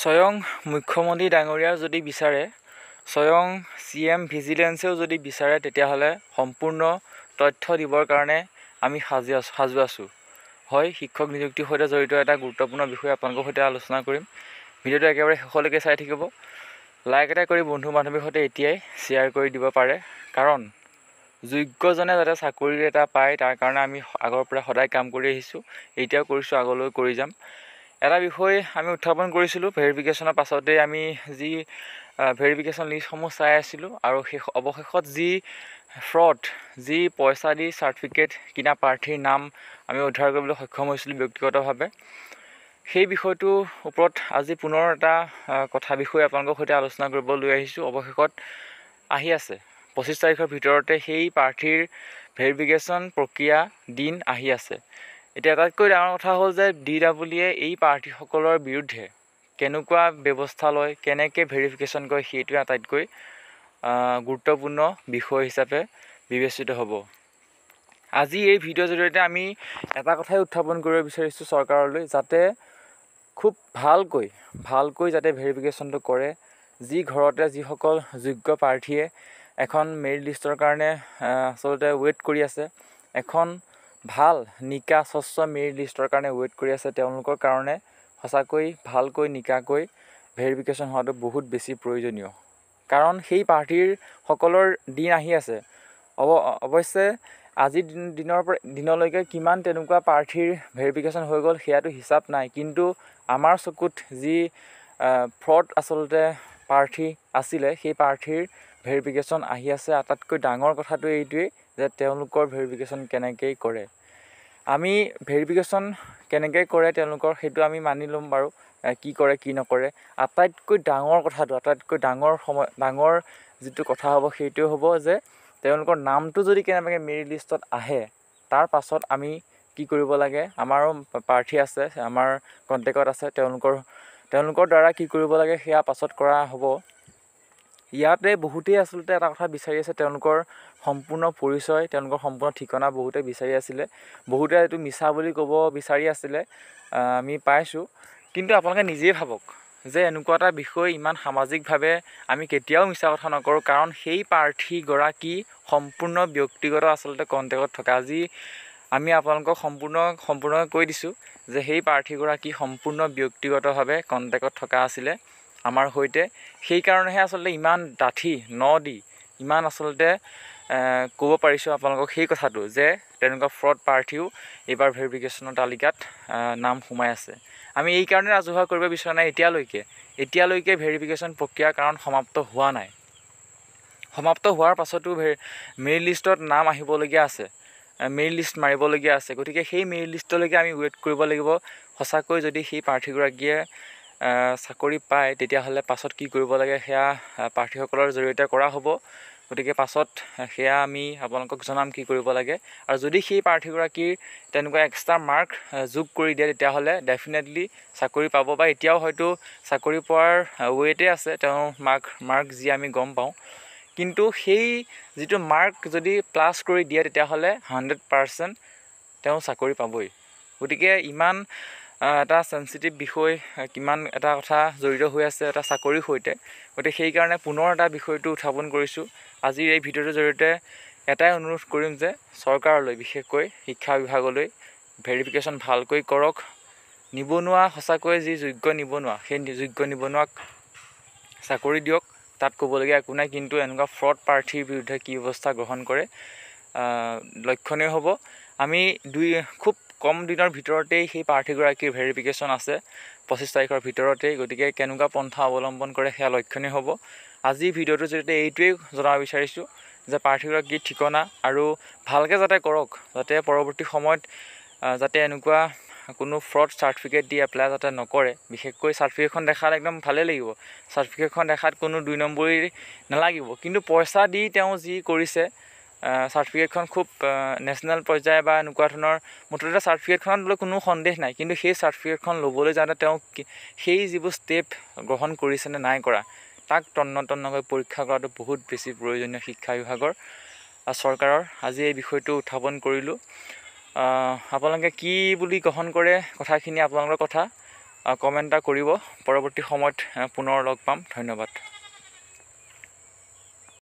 স্বয়ং মুখ্যমন্ত্ৰী ডাঙৰীয়াও যদি বিচাৰে, স্বয়ং CM ভিজিলেন্সেও যদি বিচাৰে, তেতিয়াহ'লে সম্পূৰ্ণ তথ্য দিবৰ কাৰণে আমি সাজু আছোঁ। হয়, শিক্ষক নিযুক্তিৰ সৈতে জড়িত এটা গুৰুত্বপূৰ্ণ বিষয় আপোনালোকৰ সৈতে আলোচনা কৰিম। ভিডিঅ'টো একেবাৰে শেষলৈকে চাই থাকিব। লাইক এটা কৰি বন্ধু বান্ধৱীৰ সৈতে এতিয়াই শ্বেয়াৰ কৰি দিব পাৰে, কাৰণ যোগ্যজনে যাতে চাকৰি এটা পায় তাৰ কাৰণে আমি আগৰ পৰা সদায় কাম কৰি আহিছোঁ, এতিয়াও কৰিছোঁ, আগলৈ কৰি যাম। এটা বিষয় আমি উত্থাপন কৰিছিলোঁ, ভেৰিফিকেশ্যনৰ পাছতেই আমি যি ভেৰিফিকেশ্যন লিষ্টসমূহ চাই আছিলোঁ আৰু অৱশেষত যি ফ্ৰড, যি পইচা দি চাৰ্টিফিকেট কিনা প্ৰাৰ্থীৰ নাম আমি উদ্ধাৰ কৰিবলৈ সক্ষম হৈছিলোঁ ব্যক্তিগতভাৱে। সেই বিষয়টোৰ ওপৰত আজি পুনৰ এটা বিষয় আপোনালোকৰ সৈতে আলোচনা কৰিব লৈ আহিছোঁ। অৱশেষত আহি আছে 25 তাৰিখৰ ভিতৰতে সেই প্ৰাৰ্থীৰ ভেৰিফিকেশ্যন প্ৰক্ৰিয়া দিন আহি আছে। এতিয়া আটাইতকৈ ডাঙৰ কথা হ'ল যে DWয়ে এই প্ৰাৰ্থীসকলৰ বিৰুদ্ধে কেনেকুৱা ব্যৱস্থা লয়, কেনেকৈ ভেৰিফিকেশ্যন কৰে, সেইটোৱে আটাইতকৈ গুৰুত্বপূৰ্ণ বিষয় হিচাপে বিবেচিত হ'ব। আজি এই ভিডিঅ'ৰ জৰিয়তে আমি এটা কথাই উত্থাপন কৰিব বিচাৰিছোঁ চৰকাৰলৈ, যাতে খুব ভালকৈ যাতে ভেৰিফিকেশ্যনটো কৰে। যি ঘৰতে যিসকল যোগ্য প্ৰাৰ্থীয়ে এখন মেৰিট লিষ্টৰ কাৰণে আচলতে ৱেইট কৰি আছে, এখন ভাল নিকা স্বচ্ছ মেৰিট লিষ্টৰ কাৰণে ৱেইট কৰি আছে, তেওঁলোকৰ কাৰণে সঁচাকৈ ভালকৈ নিকাকৈ ভেৰিফিকেশ্যন হোৱাটো বহুত বেছি প্ৰয়োজনীয়। কাৰণ সেই প্ৰাৰ্থীসকলৰ দিন আহি আছে। অৱশ্যে আজিৰ দিনলৈকে কিমান তেনেকুৱা প্ৰাৰ্থীৰ ভেৰিফিকেশ্যন হৈ গ'ল সেয়াটো হিচাপ নাই, কিন্তু আমাৰ চকুত যি ফ্ৰড আচলতে প্ৰাৰ্থী আছিলে, সেই প্ৰাৰ্থীৰ ভেৰিফিকেশ্যন আহি আছে। আটাইতকৈ ডাঙৰ কথাটো এইটোৱেই যে তেওঁলোকৰ ভেৰিফিকেশ্যন কেনেকৈ কৰে। আমি ভেৰিফিকেশ্যন কেনেকৈ কৰে তেওঁলোকৰ সেইটো আমি মানি ল'ম বাৰু, কি কৰে কি নকৰে। আটাইতকৈ ডাঙৰ কথাটো, আটাইতকৈ ডাঙৰ যিটো কথা হ'ব সেইটোৱে হ'ব যে তেওঁলোকৰ নামটো যদি কেনেবাকৈ মেৰিট লিষ্টত আহে, তাৰ পাছত আমি কি কৰিব লাগে। আমাৰো প্ৰাৰ্থী আছে, আমাৰ কণ্টেক্টত আছে, তেওঁলোকৰ দ্বাৰা কি কৰিব লাগে সেয়া পাছত কৰা হ'ব। ইয়াতে বহুতেই আচলতে এটা কথা বিচাৰি আছে, তেওঁলোকৰ সম্পূৰ্ণ পৰিচয়, তেওঁলোকৰ সম্পূৰ্ণ ঠিকনা বহুতে বিচাৰি আছিলে। বহুতে এইটো মিছা বুলি ক'ব বিচাৰি আছিলে, আমি পাইছোঁ। কিন্তু আপোনালোকে নিজেই ভাবক যে এনেকুৱা এটা বিষয় ইমান সামাজিকভাৱে আমি কেতিয়াও মিছা কথা নকৰোঁ, কাৰণ সেই প্ৰাৰ্থীগৰাকী সম্পূৰ্ণ ব্যক্তিগত আচলতে কণ্টেক্টত থকা। আজি আমি আপোনালোকক সম্পূৰ্ণকৈ কৈ দিছোঁ যে সেই প্ৰাৰ্থীগৰাকী সম্পূৰ্ণ ব্যক্তিগতভাৱে কণ্টেক্টত থকা আছিলে আমাৰ সৈতে। সেইকাৰণেহে আচলতে ইমান ডাঠি দি ইমান আচলতে ক'ব পাৰিছোঁ আপোনালোকক সেই কথাটো যে তেনেকুৱা ফ্ৰড প্ৰাৰ্থীও এইবাৰ ভেৰিফিকেশ্যনৰ তালিকাত নাম সোমাই আছে। আমি এই কাৰণে ৰাজহুৱা কৰিব বিচৰা নাই এতিয়ালৈকে ভেৰিফিকেশ্যন প্ৰক্ৰিয়া কাৰণ সমাপ্ত হোৱা নাই। সমাপ্ত হোৱাৰ পাছতো মেৰিট লিষ্টত নাম আহিবলগীয়া আছে, মেৰিট লিষ্ট মাৰিবলগীয়া আছে। গতিকে সেই মেৰিট লিষ্টলৈকে আমি ৱেইট কৰিব লাগিব। সঁচাকৈ যদি সেই প্ৰাৰ্থীগৰাকীয়ে চাকৰি পায়, তেতিয়াহ'লে পাছত কি কৰিব লাগে সেয়া প্ৰাৰ্থীসকলৰ জৰিয়তে কৰা হ'ব। গতিকে পাছত সেয়া আমি আপোনালোকক জনাম কি কৰিব লাগে। আৰু যদি সেই প্ৰাৰ্থীগৰাকীৰ তেনেকুৱা এক্সট্ৰা মাৰ্ক যোগ কৰি দিয়ে, তেতিয়াহ'লে ডেফিনেটলি চাকৰি পাব, বা এতিয়াও হয়তো চাকৰি পোৱাৰ ৱেইটে আছে তেওঁৰ মাৰ্ক যি আমি গম পাওঁ। কিন্তু সেই যিটো মাৰ্ক যদি প্লাছ কৰি দিয়ে, তেতিয়াহ'লে 100% তেওঁ চাকৰি পাবই। গতিকে ইমান এটা চেঞ্চিটিভ বিষয়, কিমান এটা কথা জড়িত হৈ আছে এটা চাকৰিৰ সৈতে। গতিকে সেইকাৰণে পুনৰ এটা বিষয়টো উত্থাপন কৰিছোঁ। আজিৰ এই ভিডিঅ'টোৰ জৰিয়তে এটাই অনুৰোধ কৰিম যে চৰকাৰলৈ, বিশেষকৈ শিক্ষা বিভাগলৈ, ভেৰিফিকেশ্যন ভালকৈ কৰক। নিবনুৱা, সঁচাকৈ যি যোগ্য নিবনুৱা, সেই যোগ্য নিবনুৱাক চাকৰি দিয়ক, তাত ক'বলগীয়া একো নাই। কিন্তু এনেকুৱা ফ্ৰড প্ৰাৰ্থীৰ বিৰুদ্ধে কি ব্যৱস্থা গ্ৰহণ কৰে লক্ষণীয় হ'ব। আমি খুব কম দিনৰ ভিতৰতেই সেই প্ৰাৰ্থীগৰাকীৰ ভেৰিফিকেশ্যন আছে, 25 তাৰিখৰ ভিতৰতেই। গতিকে কেনেকুৱা পন্থা অৱলম্বন কৰে সেয়া লক্ষণীয় হ'ব। আজিৰ ভিডিঅ'টোৰ জৰিয়তে এইটোৱেই জনাব বিচাৰিছোঁ যে প্ৰাৰ্থীগৰাকীৰ ঠিকনা আৰু ভালকৈ যাতে কৰক, যাতে পৰৱৰ্তী সময়ত যাতে এনেকুৱা কোনো ফ্ৰড চাৰ্টিফিকেট দি এপ্লাই যাতে নকৰে। বিশেষকৈ চাৰ্টিফিকেটখন দেখাত একদম ভালেই লাগিব, চাৰ্টিফিকেটখন দেখাত কোনো 2 নম্বৰী নালাগিব, কিন্তু পইচা দি তেওঁ যি কৰিছে, চাৰ্টিফিকেটখন খুব নেশ্যনেল পৰ্যায় বা এনেকুৱা ধৰণৰ, মুঠতে চাৰ্টিফিকেটখনত লৈ কোনো সন্দেহ নাই। কিন্তু সেই চাৰ্টিফিকেটখন ল'বলৈ যাওঁতে তেওঁ সেই যিবোৰ ষ্টেপ গ্ৰহণ কৰিছেনে নাই কৰা, তাক তন্নতন্নকৈ পৰীক্ষা কৰাটো বহুত বেছি প্ৰয়োজনীয় শিক্ষা বিভাগৰ, চৰকাৰৰ। আজি এই বিষয়টো উত্থাপন কৰিলোঁ। আপোনালোকে কি বুলি গ্ৰহণ কৰে কথাখিনি আপোনালোকৰ কথা। কমেণ্ট এটা কৰিব। পৰৱৰ্তী সময়ত পুনৰ লগ পাম। ধন্যবাদ।